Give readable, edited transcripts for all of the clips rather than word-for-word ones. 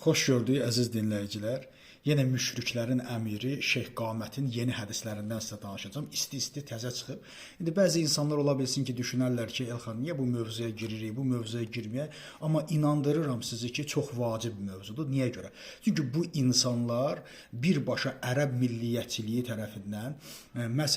Xoş gördük əziz dinləyicilər. Yenə müşriklərin əmiri Şeyx Qamətin yeni hədislərindən sizə danışacağam. İsti-isti təzə çıxıb. İndi bəzi insanlar ola bilsin ki, düşünərlər ki, Elxan, niyə bu mövzuya giririk, bu mövzuya girməyək? Amma inandırıram sizi ki, çox vacib bir mövzudur. Niyə görə? Çünki bu insanlar birbaşa ərəb milliyyətçiliyi tərəfindən məhz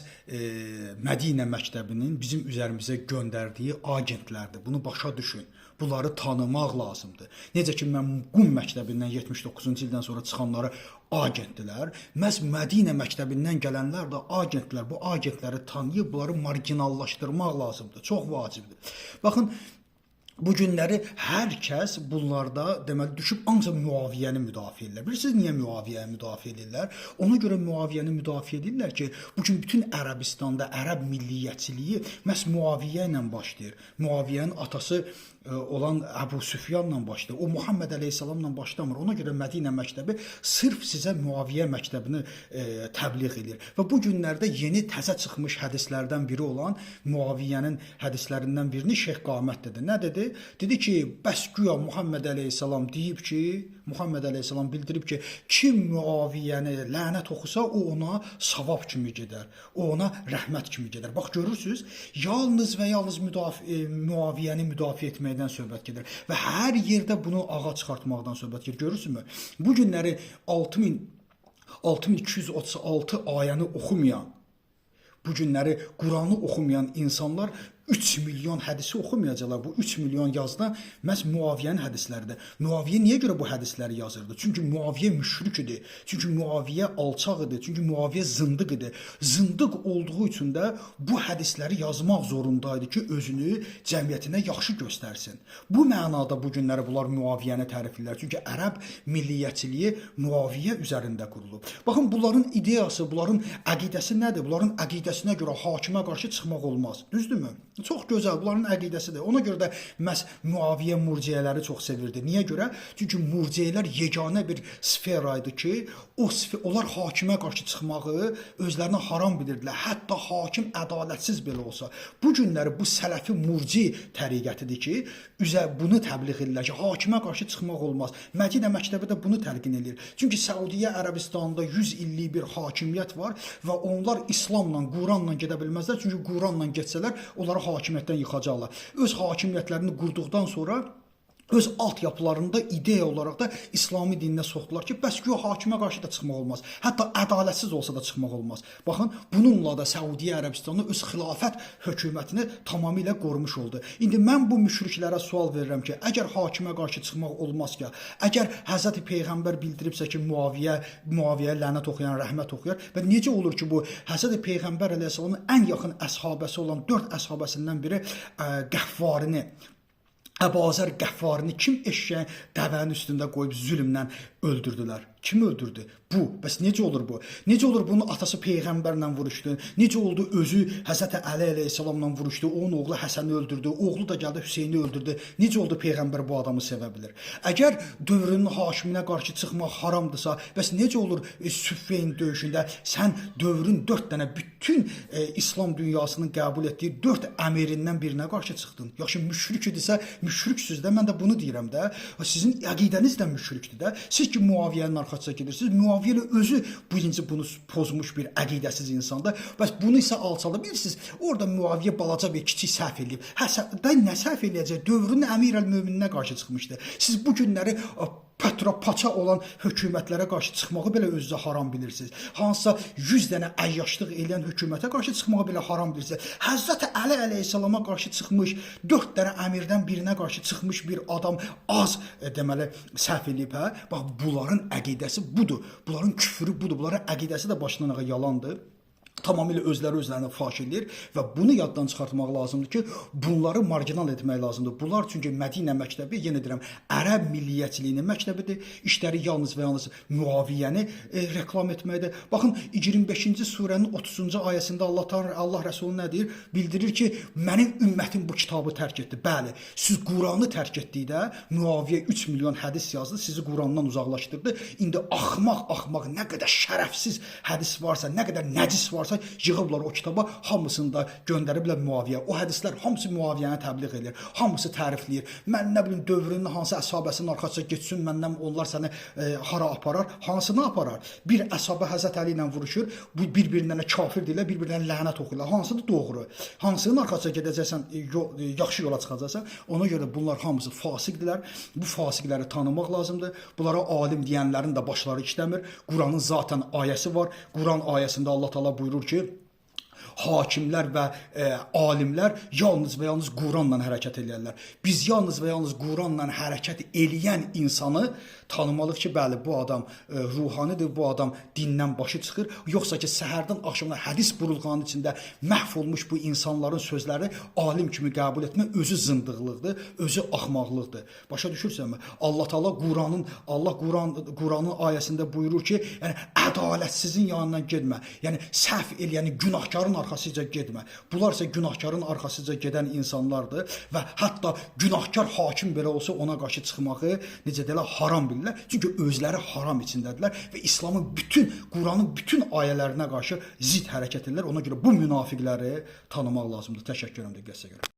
Mədinə məktəbinin bizim üzərimizə göndərdiyi agentlərdir. Bunu başa düşün. Bunları tanımaq lazımdır. Necə ki, mən Qum məktəbindən 79-cu ildən sonra çıxanları agentdilər. Məhz Mədinə məktəbindən gələnlər də agentlər. Bu agentləri tanıyıb, bunları marginallaşdırmaq lazımdır. Çox vacibdir. Baxın, bu günləri hər kəs bunlarda deməli düşüb ancaq Müaviyyəni müdafiə edirlər. Bilirsiniz niyə Müaviyyəni müdafiə edirlər? Ona görə Müaviyyəni müdafiə edirlər ki, bu gün bütün Ərəbistanda ərəb milliyyətçiliyi məhz Müaviyyə ilə başlayır. Müaviyyənin atası olan Əbu Süfyanla başlayır. O Muhammed Əleyhisselamla başlamır. Ona görə Mədinə məktəbi sırf sizə Müaviyyə məktəbini təbliğ edir. Və bu günlərdə yeni təzə çıxmış hədislərdən biri olan Müaviyyənin hədislərindən birini Şeyx Qamət dedi. Nə dedi? Dedi ki, bəs güya Muhammed Əleyhisselam deyib ki, Muhammed Əleyhisselam bildirib ki, kim Müaviyyəni lənət oxusa, o ona savab kimi gedər. O ona rəhmət kimi gedər. Bax, görürsünüz, yalnız və yalnız Müaviyyəni müdafiə etməkdən söhbət gedir. Və hər yerdə bunu ağa çıxartmaqdan söhbət gedir. Görürsünüzmü? Bu günləri 6236 ayəni oxumayan, bu günləri Quranı oxumayan insanlar 3 milyon hədisi oxumayacaqlar. Bu 3 milyon yazda məhz Müaviyyənin hədisləridir. Müaviyyə niyə görə bu hədisləri yazırdı? Çünki Müaviyyə müşrik idi. Çünki Müaviyyə alçaq idi. Çünki Müaviyyə zındıq idi. Zındıq olduğu üçün də bu hədisləri yazmaq zorundaydı ki, özünü cəmiyyətinə yaxşı göstərsin. Bu mənada bu günləri bunlar Müaviyyəni tərifləyirlər. Çünki ərəb milliyyətçiliyi Müaviyyə üzərində qurulub. Baxın, bunların ideyası, bunların əqidəsi nədir? Bunların əqidəsinə görə hakimə qarşı çıxmaq olmaz. Düzdürmü? Çox gözəl, bunların əqidəsidir. Ona görə də məhz Müaviyyə murciyələri çox sevirdi. Niyə görə? Çünki murciyələr yeganə bir sfera idi ki, onlar hakimə qarşı çıxmağı özlərinə haram bilirdilər. Hətta hakim ədalətsiz belə olsa. Bu günləri bu sələfi murci təriqətidir ki, bunu təbliğ edirlər ki, hakimə qarşı çıxmaq olmaz. Mədinə məktəbi də bunu təlqin edir. Çünki Səudiyyə Ərəbistanında 100 illik bir hakimiyyət var və onlar İslamla, Quranla gedə bilməzlər. Çünki Quranla getsələr, onları hakimiyyətdən yıxacaqlar. Öz hakimiyyətlərini qurduqdan sonra öz altyapılarında ideya olaraq da İslami dininə soxdular ki, bəs ki, o hakimə qarşı da çıxmaq olmaz. Hətta ədalətsiz olsa da çıxmaq olmaz. Baxın, bununla da Səudiyyə Ərəbistanı öz xilafət hökumətini tamamilə qorumuş oldu. İndi mən bu müşriklərə sual verirəm ki, əgər hakimə qarşı çıxmaq olmaz ki, əgər Həzrəti Peyğəmbər bildiribsə ki, Müaviyə lənət oxuyan, rəhmət oxuyar və necə olur ki, bu Həzrəti Peyğəmbər əleyhissalamın ən yaxın əshabəsi olan 4 əshabəsindən biri Qəffarini, Əbazər Qəffarini kim eşşəyin dəvənin üstündə qoyub zülmlə öldürdülər? Kim öldürdü? Bu. Bəs necə olur bu? Necə olur bunun atası Peyğəmbərlə vuruşdu? Necə oldu özü Həzrəti Əli əleyhissalamla vuruşdu? Onun oğlu Həsəni öldürdü. Oğlu da gəldi Hüseyni öldürdü. Necə oldu Peyğəmbər bu adamı sevə bilir? Əgər dövrünün hakiminə qarşı çıxmaq haramdırsa, bəs necə olur Süffeyn döyüşündə sən dövrün 4 dənə bütün İslam dünyasının qəbul etdiyi 4 əmirindən birinə qarşı çıxdın? Yaxşı, müşrik idisə, müşriksiniz də, mən də bunu deyirəm də. Sizin əqidəniz də müşrikdir də. Siz ki, Müaviyyənin arxasına gedirsiniz. Müaviyyə özü bunu pozmuş bir əqidəsiz insandır. Bəs bunu isə alçalda bilirsiniz. Orada Müaviyyə balaca bir kiçik səhv eləyib. Nə səhv eləyəcək? Dövrün əmir-əl-mömininə qarşı çıxmışdı. Siz bu günləri paça olan hökumətlərə qarşı çıxmağı belə özünüzə haram bilirsiniz. Hansısa 100 dənə əyyaşlıq eləyən hökumətə qarşı çıxmağı belə haram bilirsiniz. Həzrəti Əli əleyhissalama qarşı çıxmış, 4 dənə əmirdən birinə qarşı çıxmış bir adam az deməli səhv eləyib, hə? Bax, bunların əqidəsi budur. Bunların küfrü budur. Bunların əqidəsi də başdan ayağa yalandır. Tamamilə özlərinə faş edir və bunu yaddan çıxartmaq lazımdır ki, bunları marginal etmək lazımdır. Bunlar çünki Mədinə məktəbi, yenə deyirəm, ərəb milliyyətçiliyinin məktəbidir. İşləri yalnız və yalnız Müaviyyəni reklam etməkdir. Baxın, 25-ci surənin 30-cu ayəsində Allah Rəsulü nə deyir? Bildirir ki, mənim ümmətim bu kitabı tərk etdi. Bəli, siz Quranı tərk etdikdə Müaviyyə 3 milyon hədis yazdı, sizi Qurandan uzaqlaşdırdı. İndi axmaq, nə qədər şərəfsiz hədis varsa, nə qədər nəcis varsa, varsa yığıblar o kitaba, hamısını da göndəriblər Muaviyə. O hədislər hamısı Muaviyəni təbliğ edir, hamısı tərifləyir. Mən nə bilim dövrünün hansı əshabəsinin arxasına getsin, məndən onlar səni hara aparar, hansını aparar? Bir əshabə Həzrət Əli ilə vuruşur, bu bir-birinə kafir deyirlər, bir-birinə lənət oxuyurlar. Hansıdır doğru? Hansının arxasına gedəcəksən, yaxşı yola çıxacaqsan? Ona görə bunlar hamısı fasiqdirlər. Bu fasiqləri tanımaq lazımdır. Bunlara alim deyənlərin də başları işləmir. Quranın zaten ayəsi var. Quran ayəsində Allah Taala buyurur ki, hakimlər və alimlər yalnız və yalnız Quranla hərəkət edirlər. Biz yalnız və yalnız Quranla hərəkət eləyən insanı tanımalıyıq ki, bəli, bu adam ruhanidir, bu adam dindən başı çıxır. Yoxsa ki, səhərdən axşamına hədis burulğanın içində məhv olmuş bu insanların sözləri alim kimi qəbul etmək özü zındıqlıqdır, özü axmaqlıqdır. Başa düşürsənmi? Allah Taala Quranın ayəsində buyurur ki, yəni ədalətsizin yanından getmə. Yəni səhv eləyəni günahkarın arxasıca getmə. Bunlar isə günahkarın arxasıca gedən insanlardır və hətta günahkar hakim belə olsa ona qarşı çıxmağı necə deyirlər, haram bilirlər. Çünki özləri haram içindədirlər və İslamın Quranın bütün ayələrinə qarşı zid hərəkət edirlər. Ona görə bu münafiqləri tanımaq lazımdır. Təşəkkür edirəm diqqətinizə görə.